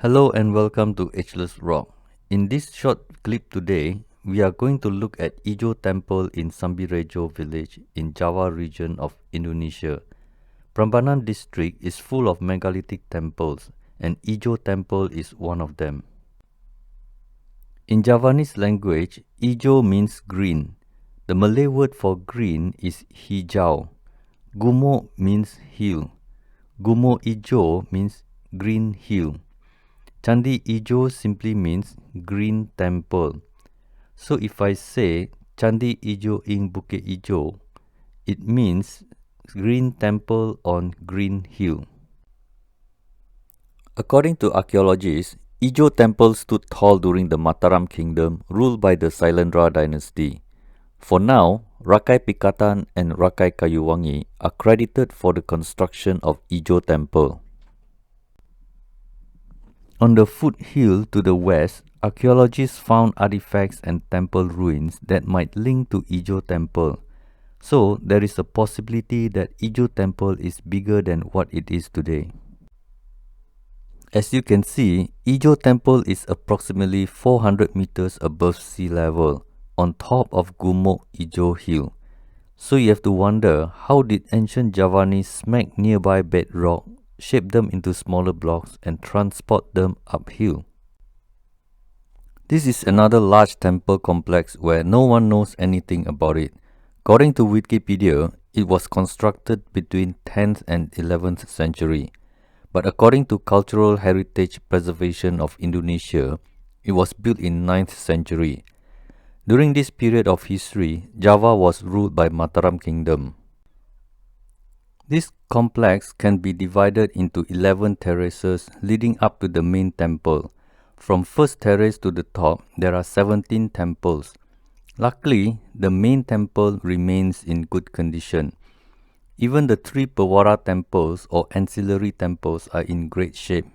Hello and welcome to Ageless Rock. In this short clip today, we are going to look at Ijo Temple in Sambirejo village in Java region of Indonesia. Prambanan district is full of megalithic temples and Ijo Temple is one of them. In Javanese language, Ijo means green. The Malay word for green is hijau. Gumo means hill. Gumo Ijo means green hill. Candi Ijo simply means green temple. So if I say Candi Ijo in Bukit Ijo, it means green temple on green hill. According to archaeologists, Ijo Temple stood tall during the Mataram Kingdom ruled by the Sailendra dynasty. For now, Rakai Pikatan and Rakai Kayuwangi are credited for the construction of Ijo Temple. On the foothill to the west, archaeologists found artifacts and temple ruins that might link to Ijo Temple. So, there is a possibility that Ijo Temple is bigger than what it is today. As you can see, Ijo Temple is approximately 400 meters above sea level, on top of Gumok Ijo Hill. So you have to wonder, how did ancient Javanese smack nearby bedrock, shape them into smaller blocks and transport them uphill? This is another large temple complex where no one knows anything about it. According to Wikipedia, it was constructed between 10th and 11th century. But according to Cultural Heritage Preservation of Indonesia, it was built in 9th century. During this period of history, Java was ruled by Mataram Kingdom. This complex can be divided into 11 terraces leading up to the main temple. From first terrace to the top, there are 17 temples. Luckily, the main temple remains in good condition. Even the 3 Pewara temples or ancillary temples are in great shape.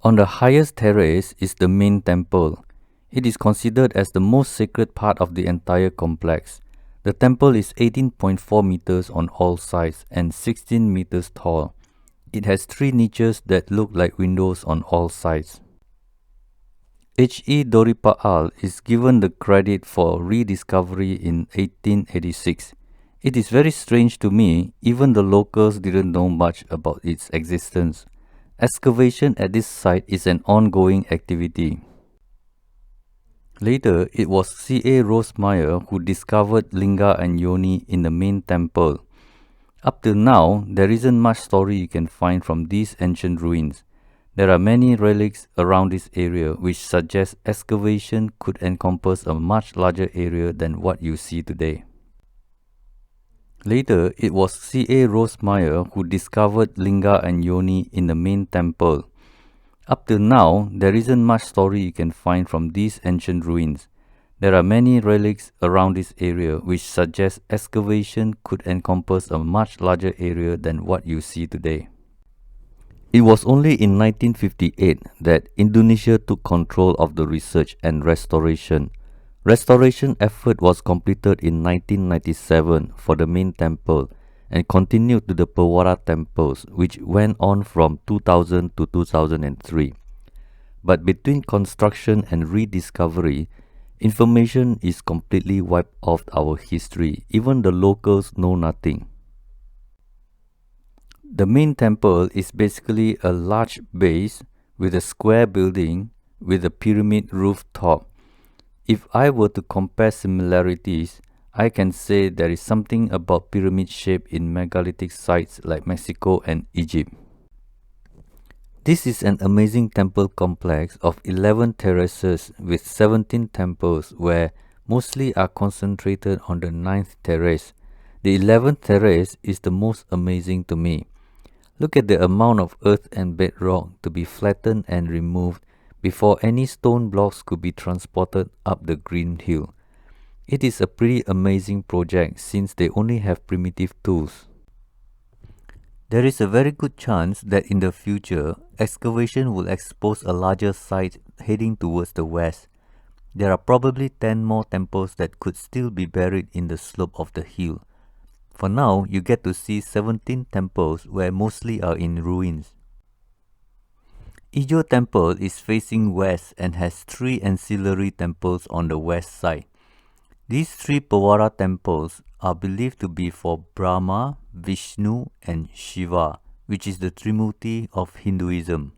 On the highest terrace is the main temple. It is considered as the most sacred part of the entire complex. The temple is 18.4 meters on all sides and 16 meters tall. It has 3 niches that look like windows on all sides. H.E. Doripaal is given the credit for rediscovery in 1886. It is very strange to me, even the locals didn't know much about its existence. Excavation at this site is an ongoing activity. Later, it was C.A. Rosemeyer who discovered Linga and Yoni in the main temple. Up till now, there isn't much story you can find from these ancient ruins. There are many relics around this area which suggest excavation could encompass a much larger area than what you see today. Later, it was C.A. Rosemeyer who discovered Linga and Yoni in the main temple. Up till now, there isn't much story you can find from these ancient ruins. There are many relics around this area which suggest excavation could encompass a much larger area than what you see today. It was only in 1958 that Indonesia took control of the research and restoration. Restoration effort was completed in 1997 for the main temple and continued to the Pewara temples, which went on from 2000 to 2003. But between construction and rediscovery, information is completely wiped off our history. Even the locals know nothing. The main temple is basically a large base with a square building with a pyramid roof top. If I were to compare similarities, I can say there is something about pyramid shape in megalithic sites like Mexico and Egypt. This is an amazing temple complex of 11 terraces with 17 temples where mostly are concentrated on the 9th terrace. The 11th terrace is the most amazing to me. Look at the amount of earth and bedrock to be flattened and removed before any stone blocks could be transported up the green hill. It is a pretty amazing project since they only have primitive tools. There is a very good chance that in the future, excavation will expose a larger site heading towards the west. There are probably 10 more temples that could still be buried in the slope of the hill. For now, you get to see 17 temples where mostly are in ruins. Ijo Temple is facing west and has three ancillary temples on the west side. These three Pawara temples are believed to be for Brahma, Vishnu and Shiva, which is the Trimurti of Hinduism.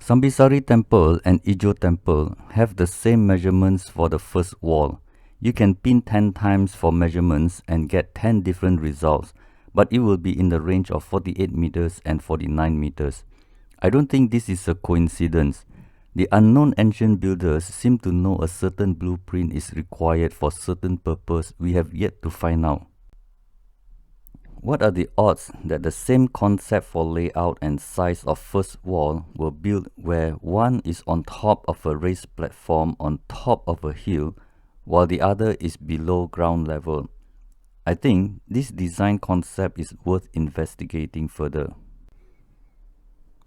Sambisari Temple and Ijo Temple have the same measurements for the first wall. You can pin 10 times for measurements and get 10 different results, but it will be in the range of 48 meters and 49 meters. I don't think this is a coincidence. The unknown ancient builders seem to know a certain blueprint is required for certain purpose we have yet to find out. What are the odds that the same concept for layout and size of first wall were built where one is on top of a raised platform on top of a hill while the other is below ground level? I think this design concept is worth investigating further.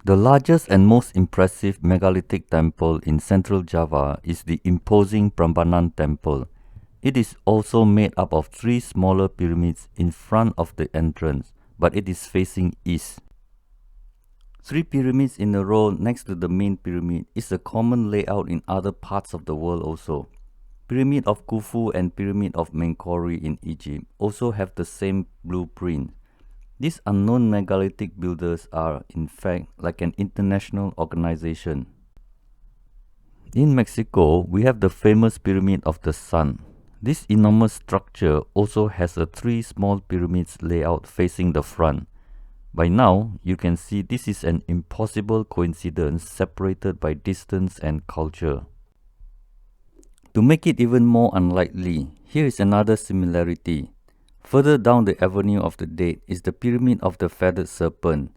The largest and most impressive megalithic temple in central Java is the imposing Prambanan Temple. It is also made up of three smaller pyramids in front of the entrance, but it is facing east. Three pyramids in a row next to the main pyramid is a common layout in other parts of the world also. Pyramid of Khufu and Pyramid of Menkaure in Egypt also have the same blueprint. These unknown megalithic builders are, in fact, like an international organization. In Mexico, we have the famous Pyramid of the Sun. This enormous structure also has a three small pyramids layout facing the front. By now, you can see this is an impossible coincidence separated by distance and culture. To make it even more unlikely, here is another similarity. Further down the Avenue of the Dead is the Pyramid of the Feathered Serpent.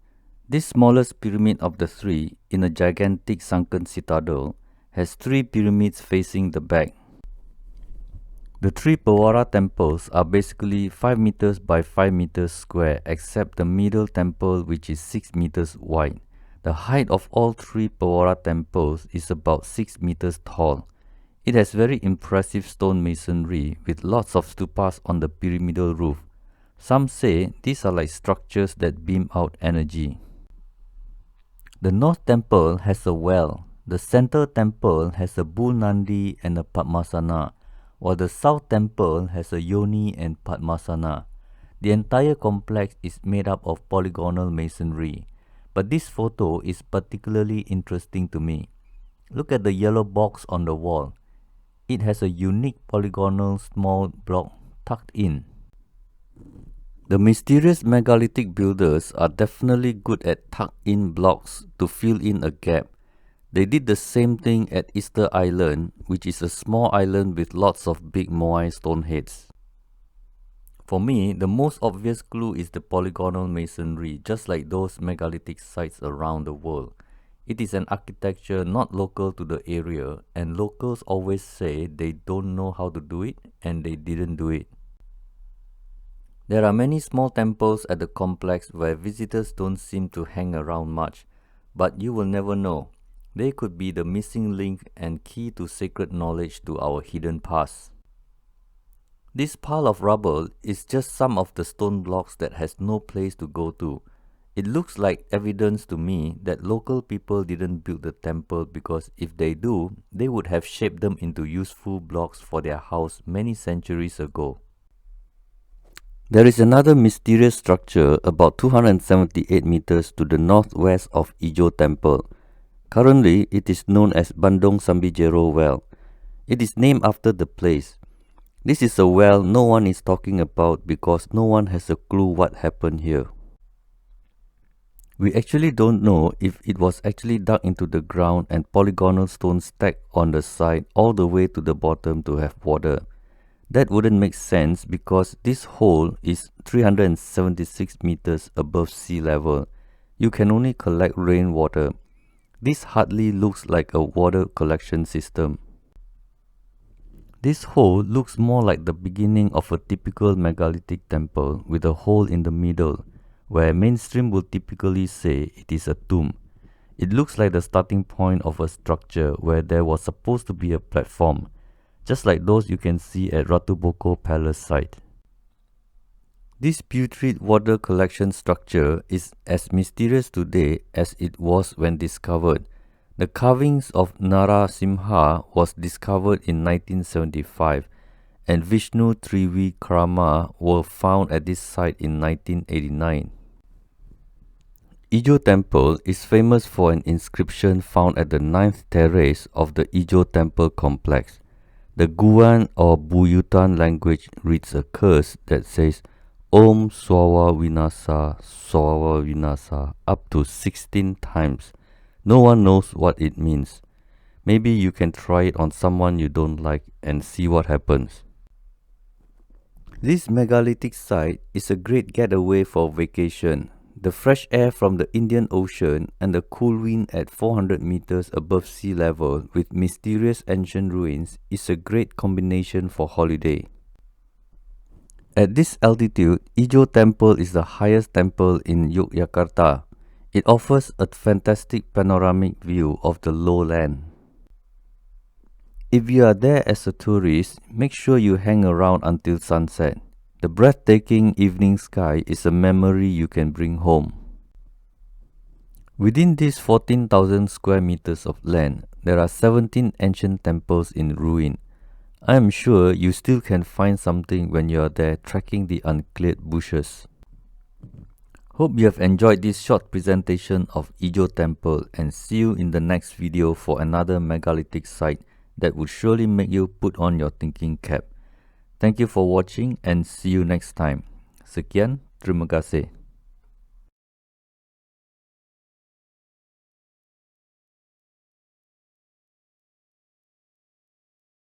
This smallest pyramid of the three, in a gigantic sunken citadel, has three pyramids facing the back. The three Pawara temples are basically 5 meters by 5 meters square except the middle temple which is 6 meters wide. The height of all three Pawara temples is about 6 meters tall. It has very impressive stone masonry with lots of stupas on the pyramidal roof. Some say these are like structures that beam out energy. The North Temple has a well. The Center Temple has a Bull Nandi and a Padmasana, while the South Temple has a Yoni and Padmasana. The entire complex is made up of polygonal masonry, but this photo is particularly interesting to me. Look at the yellow box on the wall. It has a unique polygonal small block tucked in. The mysterious megalithic builders are definitely good at tucked-in blocks to fill in a gap. They did the same thing at Easter Island, which is a small island with lots of big Moai stone heads. For me, the most obvious clue is the polygonal masonry, just like those megalithic sites around the world. It is an architecture not local to the area, and locals always say they don't know how to do it and they didn't do it. There are many small temples at the complex where visitors don't seem to hang around much, but you will never know. They could be the missing link and key to sacred knowledge to our hidden past. This pile of rubble is just some of the stone blocks that has no place to go to. It looks like evidence to me that local people didn't build the temple because if they do, they would have shaped them into useful blocks for their house many centuries ago. There is another mysterious structure about 278 meters to the northwest of Ijo Temple. Currently, it is known as Bandung Sambijero Well. It is named after the place. This is a well no one is talking about because no one has a clue what happened here. We actually don't know if it was actually dug into the ground and polygonal stones stacked on the side all the way to the bottom to have water. That wouldn't make sense because this hole is 376 meters above sea level. You can only collect rainwater. This hardly looks like a water collection system. This hole looks more like the beginning of a typical megalithic temple with a hole in the middle, where mainstream will typically say it is a tomb. It looks like the starting point of a structure where there was supposed to be a platform, just like those you can see at Ratu Boko Palace site. This putrid water collection structure is as mysterious today as it was when discovered. The carvings of Narasimha was discovered in 1975 and Vishnu Trivikrama were found at this site in 1989. Ijo Temple is famous for an inscription found at the 9th terrace of the Ijo Temple complex. The Guan or Buyutan language reads a curse that says Om Swawa Vinasa up to 16 times. No one knows what it means. Maybe you can try it on someone you don't like and see what happens. This megalithic site is a great getaway for vacation. The fresh air from the Indian Ocean and the cool wind at 400 meters above sea level with mysterious ancient ruins is a great combination for holiday. At this altitude, Ijo Temple is the highest temple in Yogyakarta. It offers a fantastic panoramic view of the lowland. If you are there as a tourist, make sure you hang around until sunset. The breathtaking evening sky is a memory you can bring home. Within these 14,000 square meters of land, there are 17 ancient temples in ruin. I am sure you still can find something when you are there trekking the uncleared bushes. Hope you have enjoyed this short presentation of Ijo Temple and see you in the next video for another megalithic site that would surely make you put on your thinking cap. Thank you for watching and see you next time. Sekian, terima kasih.